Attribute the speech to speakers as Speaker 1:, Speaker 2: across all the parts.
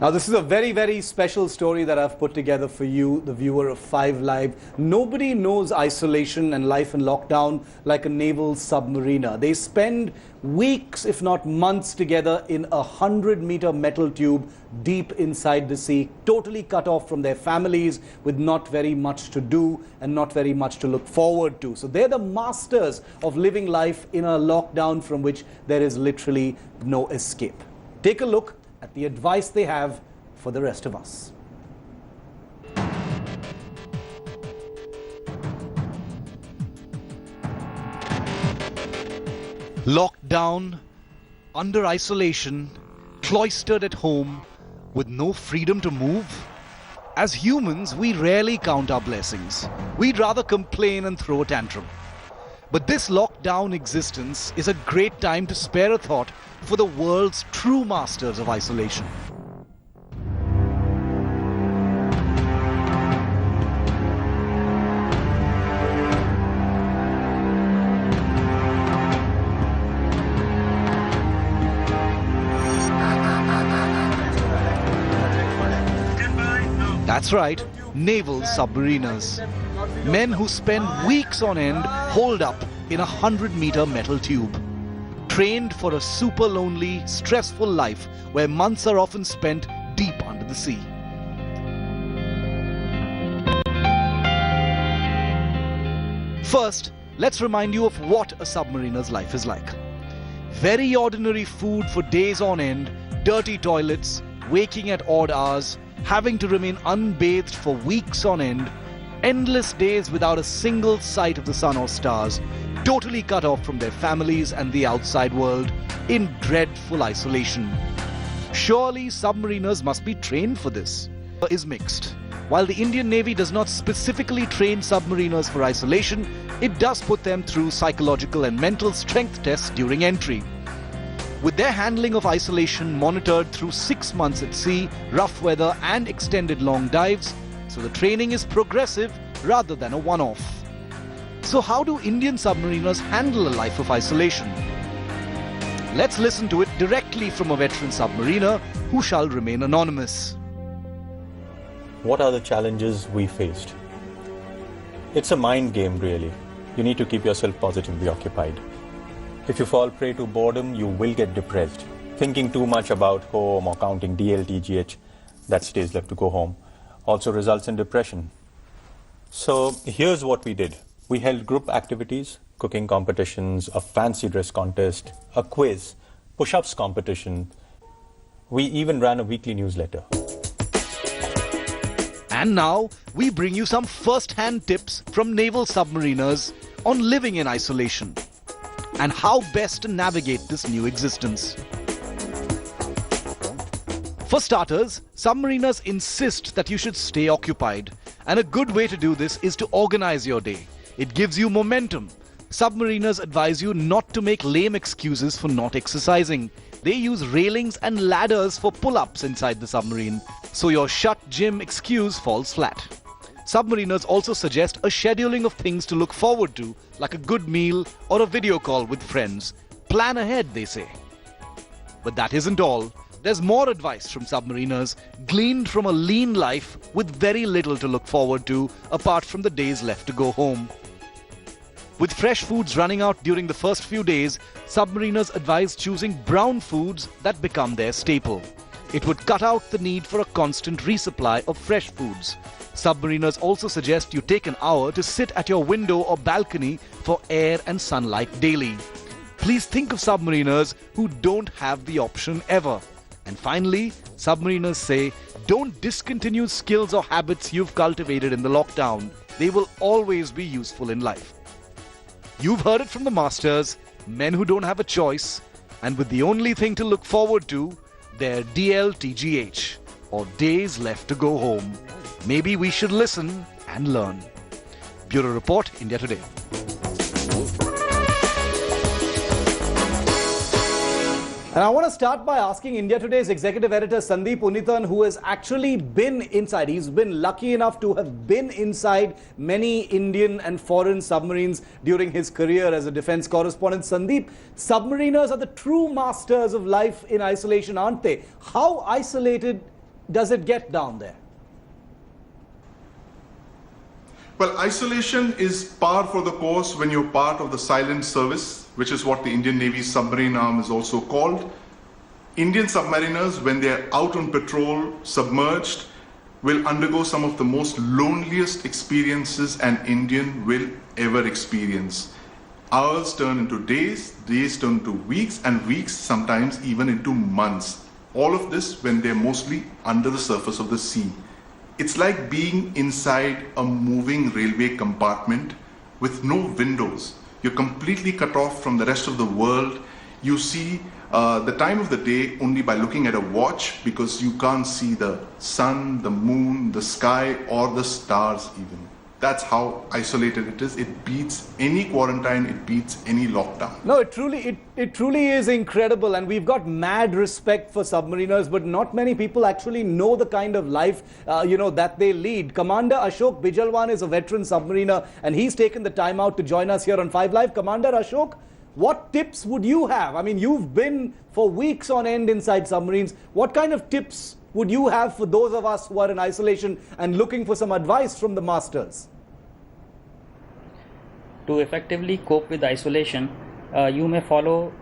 Speaker 1: Now, this is a very, very special story that I've put together for you, the viewer of 5 Live. Nobody knows isolation and life in lockdown like a naval submariner. They spend weeks, if not months, together in a 100-meter metal tube deep inside the sea, totally cut off from their families, with not very much to do and not very much to look forward to. So they're the masters of living life in a lockdown from which there is literally no escape. Take a look at the advice they have for the rest of us. Locked down, under isolation, cloistered at home, with no freedom to move. As humans, we rarely count our blessings. We'd rather complain and throw a tantrum. But this lockdown existence is a great time to spare a thought for the world's true masters of isolation. That's right, naval submariners. Men who spend weeks on end holed up in a 100-meter metal tube. Trained for a super lonely, stressful life where months are often spent deep under the sea. First, let's remind you of what a submariner's life is like. Very ordinary food for days on end, dirty toilets, waking at odd hours, having to remain unbathed for weeks on end, endless days without a single sight of the sun or stars, totally cut off from their families and the outside world, in dreadful isolation. Surely submariners must be trained for this. Is mixed. While the Indian Navy does not specifically train submariners for isolation, it does put them through psychological and mental strength tests during entry. With their handling of isolation monitored through 6 months at sea, rough weather and extended long dives, so the training is progressive rather than a one-off. So how do Indian submariners handle a life of isolation? Let's listen to it directly from a veteran submariner who shall remain anonymous.
Speaker 2: What are the challenges we faced? It's a mind game, really. You need to keep yourself positively occupied. If you fall prey to boredom, you will get depressed. Thinking too much about home or counting DLTGH, that's days left to go home, also results in depression. So here's what we did. We held group activities, cooking competitions, a fancy dress contest, a quiz, push-ups competition. We even ran a weekly newsletter.
Speaker 1: And now we bring you some first-hand tips from naval submariners on living in isolation and how best to navigate this new existence. For starters, submariners insist that you should stay occupied, and a good way to do this is to organize your day. It gives you momentum. Submariners advise you not to make lame excuses for not exercising. They use railings and ladders for pull-ups inside the submarine, so your shut gym excuse falls flat. Submariners also suggest a scheduling of things to look forward to, like a good meal or a video call with friends. Plan ahead, they say. But that isn't all. There's more advice from submariners, gleaned from a lean life with very little to look forward to, apart from the days left to go home. With fresh foods running out during the first few days, submariners advise choosing brown foods that become their staple. It would cut out the need for a constant resupply of fresh foods. Submariners also suggest you take an hour to sit at your window or balcony for air and sunlight daily. Please think of submariners who don't have the option ever. And finally, submariners say, don't discontinue skills or habits you've cultivated in the lockdown. They will always be useful in life. You've heard it from the masters, men who don't have a choice, and with the only thing to look forward to, their DLTGH, or days left to go home. Maybe we should listen and learn. Bureau Report, India Today. And I want to start by asking India Today's executive editor Sandeep Unithan, who has actually been inside. He's been lucky enough to have been inside many Indian and foreign submarines during his career as a defense correspondent. Sandeep, submariners are the true masters of life in isolation, aren't they? How isolated does it get down there?
Speaker 3: Well, isolation is par for the course when you're part of the silent service, which is what the Indian Navy's submarine arm is also called. Indian submariners, when they're out on patrol, submerged, will undergo some of the most loneliest experiences an Indian will ever experience. Hours turn into days, days turn into weeks, and weeks sometimes even into months. All of this when they're mostly under the surface of the sea. It's like being inside a moving railway compartment with no windows. You're completely cut off from the rest of the world. You see the time of the day only by looking at a watch, because you can't see the sun, the moon, the sky, or the stars even. That's how isolated it is. It beats any quarantine, it beats any lockdown.
Speaker 1: No, it truly is incredible, and we've got mad respect for submariners, but not many people actually know the kind of life that they lead. Commander Ashok Bijalwan is a veteran submariner, and he's taken the time out to join us here on 5 Live. Commander Ashok, what tips would you have? I mean, you've been for weeks on end inside submarines. What kind of tips would you have for those of us who are in isolation and looking for some advice from the masters?
Speaker 4: To effectively cope with isolation, you may follow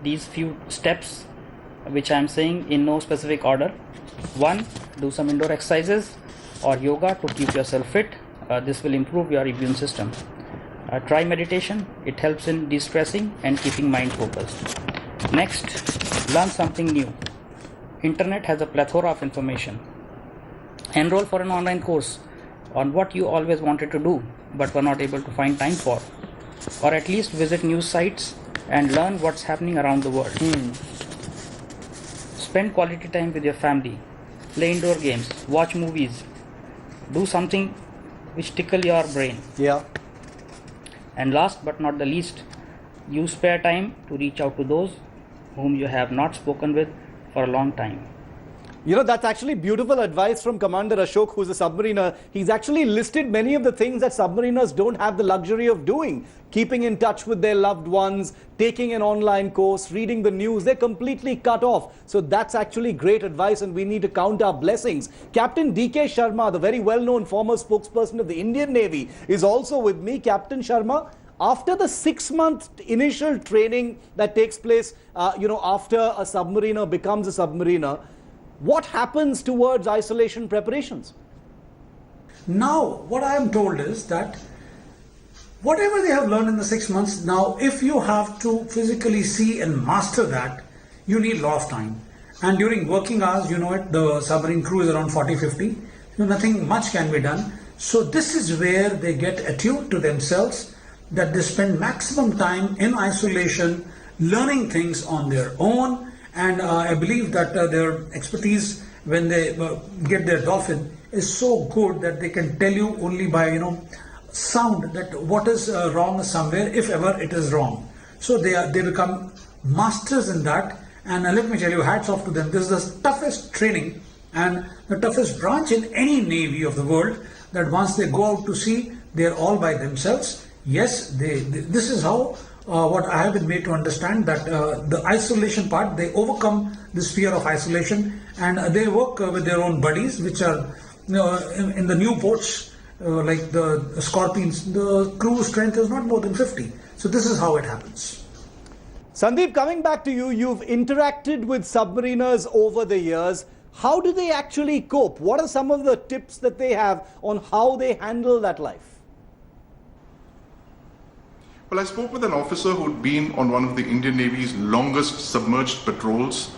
Speaker 4: these few steps, which I am saying in no specific order. 1. Do some indoor exercises or yoga to keep yourself fit. This will improve your immune system. Try meditation. It helps in de-stressing and keeping mind focused. Next, learn something new. Internet has a plethora of information. Enroll for an online course on what you always wanted to do but were not able to find time for, or at least visit news sites and learn what's happening around the world. Spend quality time with your family, play indoor games, watch movies, do something which tickle your brain.
Speaker 1: Yeah.
Speaker 4: And last but not the least, use spare time to reach out to those whom you have not spoken with for a long time.
Speaker 1: You know, that's actually beautiful advice from Commander Ashok, who's a submariner. He's actually listed many of the things that submariners don't have the luxury of doing. Keeping in touch with their loved ones, taking an online course, reading the news. They're completely cut off. So that's actually great advice, and we need to count our blessings. Captain D.K. Sharma, the very well-known former spokesperson of the Indian Navy, is also with me. Captain Sharma, after the 6-month initial training that takes place, after a submariner becomes a submariner, what happens towards isolation preparations?
Speaker 5: Now, what I am told is that whatever they have learned in the 6 months, now if you have to physically see and master that, you need a lot of time. And during working hours, the submarine crew is around 40-50. Nothing much can be done. So this is where they get attuned to themselves, that they spend maximum time in isolation, learning things on their own. And I believe that their expertise when they get their dolphin is so good that they can tell you only by sound that what is wrong somewhere, if ever it is wrong. So they become masters in that. And let me tell you, hats off to them. This is the toughest training and the toughest branch in any navy of the world, that once they go out to sea, they are all by themselves. Yes, this is how what I have been made to understand, that the isolation part, they overcome this fear of isolation, and they work with their own buddies, which are in the new boats like the Scorpions. The crew strength is not more than 50. So this is how it happens.
Speaker 1: Sandeep, coming back to you, you've interacted with submariners over the years. How do they actually cope? What are some of the tips that they have on how they handle that life?
Speaker 3: Well, I spoke with an officer who'd been on one of the Indian Navy's longest submerged patrols.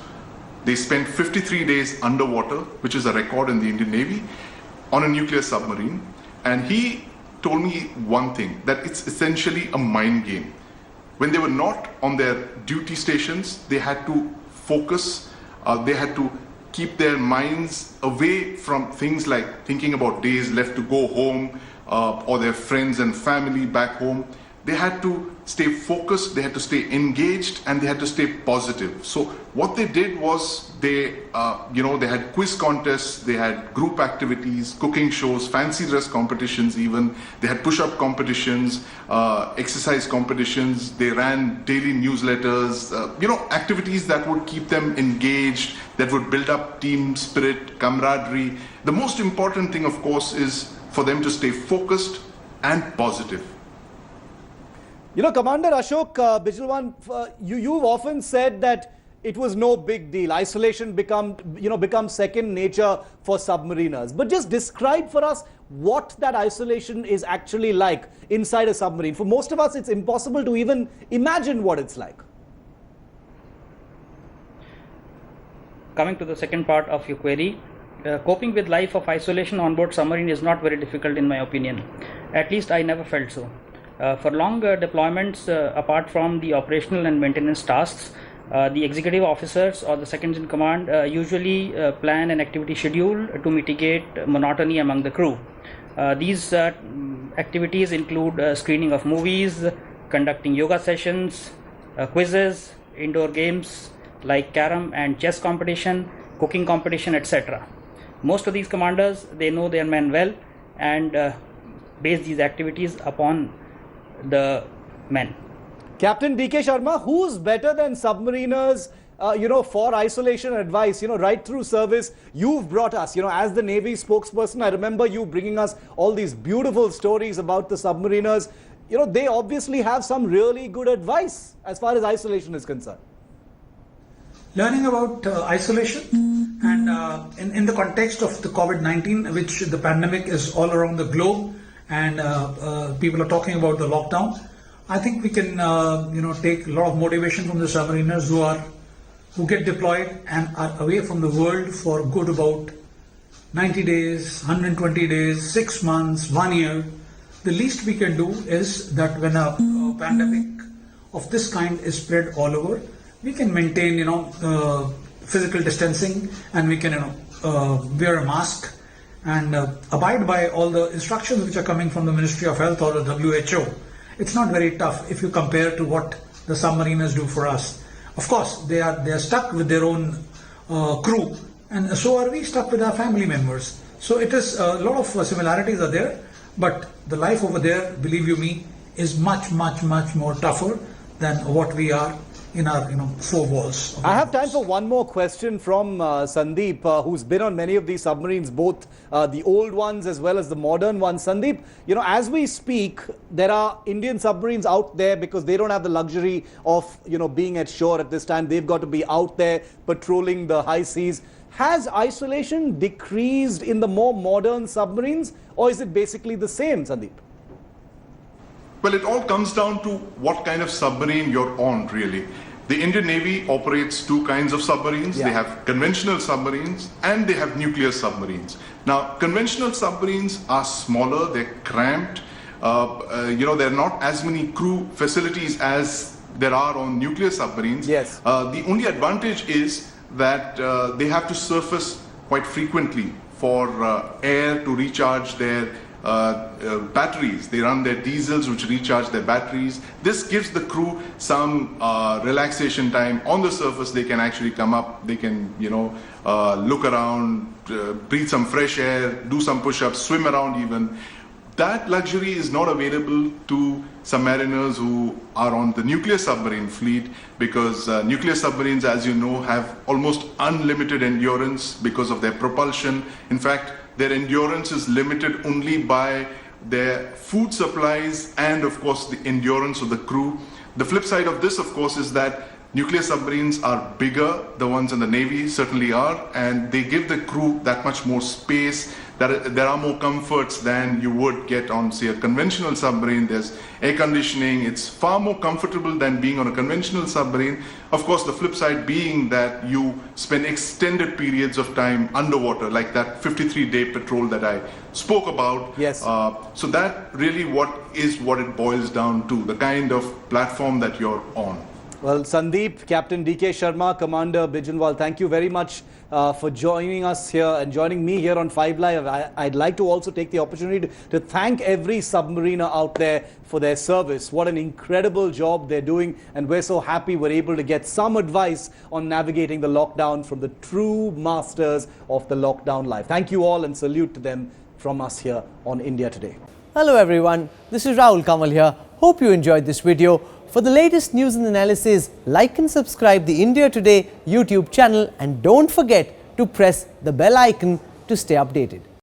Speaker 3: They spent 53 days underwater, which is a record in the Indian Navy, on a nuclear submarine. And he told me one thing, that it's essentially a mind game. When they were not on their duty stations, they had to focus, they had to keep their minds away from things like thinking about days left to go home or their friends and family back home. they had to stay focused, they had to stay engaged, and they had to stay positive. So what they did was they had quiz contests, they had group activities, cooking shows, fancy dress competitions even. They had push-up competitions, exercise competitions. They ran daily newsletters, activities that would keep them engaged, that would build up team spirit, camaraderie. The most important thing, of course, is for them to stay focused and positive.
Speaker 1: Commander Ashok Bijlwan, you've often said that it was no big deal. Isolation becomes second nature for submariners. But just describe for us what that isolation is actually like inside a submarine. For most of us, it's impossible to even imagine what it's like.
Speaker 4: Coming to the second part of your query, coping with life of isolation on board submarine is not very difficult in my opinion. At least I never felt so. For long deployments, apart from the operational and maintenance tasks, the executive officers or the seconds in command usually plan an activity schedule to mitigate monotony among the crew. These activities include screening of movies, conducting yoga sessions, quizzes, indoor games like carom and chess competition, cooking competition, etc. Most of these commanders, they know their men well and base these activities upon the men.
Speaker 1: Captain DK Sharma, who's better than submariners, for isolation advice, right through service? You've brought us, as the Navy spokesperson, I remember you bringing us all these beautiful stories about the submariners. They obviously have some really good advice as far as isolation is concerned.
Speaker 5: Learning about isolation and in the context of the COVID-19, which the pandemic is all around the globe, and people are talking about the lockdown, I think we can take a lot of motivation from the submariners who get deployed and are away from the world for good about 90 days, 120 days, 6 months, 1 year. The least we can do is that when a pandemic of this kind is spread all over, we can maintain physical distancing, and we can wear a mask and abide by all the instructions which are coming from the Ministry of Health or the WHO. It's not very tough if you compare to what the submariners do for us. Of course, they are stuck with their own crew, and so are we stuck with our family members. So it is a lot of similarities are there, but the life over there, believe you me, is much, much, much more tougher than what we are in our four walls.
Speaker 1: I have time for one more question from Sandeep, who's been on many of these submarines, both the old ones as well as the modern ones. Sandeep, as we speak, there are Indian submarines out there because they don't have the luxury of being at shore at this time. They've got to be out there patrolling the high seas. Has isolation decreased in the more modern submarines, or is it basically the same, Sandeep?
Speaker 3: Well, it all comes down to what kind of submarine you're on, really. The Indian Navy operates two kinds of submarines.
Speaker 1: Yeah.
Speaker 3: They have conventional submarines and they have nuclear submarines. Now, conventional submarines are smaller, they're cramped. There are not as many crew facilities as there are on nuclear submarines.
Speaker 1: Yes.
Speaker 3: The only advantage is that they have to surface quite frequently for air to recharge their batteries. They run their diesels which recharge their batteries. This gives the crew some relaxation time. On the surface they can actually come up, they can look around, breathe some fresh air, do some push-ups, swim around even. That luxury is not available to submariners who are on the nuclear submarine fleet, because nuclear submarines, as you know, have almost unlimited endurance because of their propulsion. In fact, their endurance is limited only by their food supplies and, of course, the endurance of the crew. The flip side of this, of course, is that nuclear submarines are bigger. The ones in the Navy certainly are, and they give the crew that much more space. There are more comforts than you would get on, say, a conventional submarine. There's air conditioning. It's far more comfortable than being on a conventional submarine. Of course, the flip side being that you spend extended periods of time underwater, like that 53-day patrol that I spoke about.
Speaker 1: Yes.
Speaker 3: So that really what it boils down to, the kind of platform that you're on.
Speaker 1: Well, Sandeep, Captain DK Sharma, Commander Bijunwal, thank you very much for joining us here and joining me here on 5 Live. I'd like to also take the opportunity to thank every submariner out there for their service. What an incredible job they're doing, and we're so happy we're able to get some advice on navigating the lockdown from the true masters of the lockdown life. Thank you all and salute to them from us here on India Today.
Speaker 6: Hello everyone, this is Rahul Kamal here. Hope you enjoyed this video. For the latest news and analysis, like and subscribe the India Today YouTube channel, and don't forget to press the bell icon to stay updated.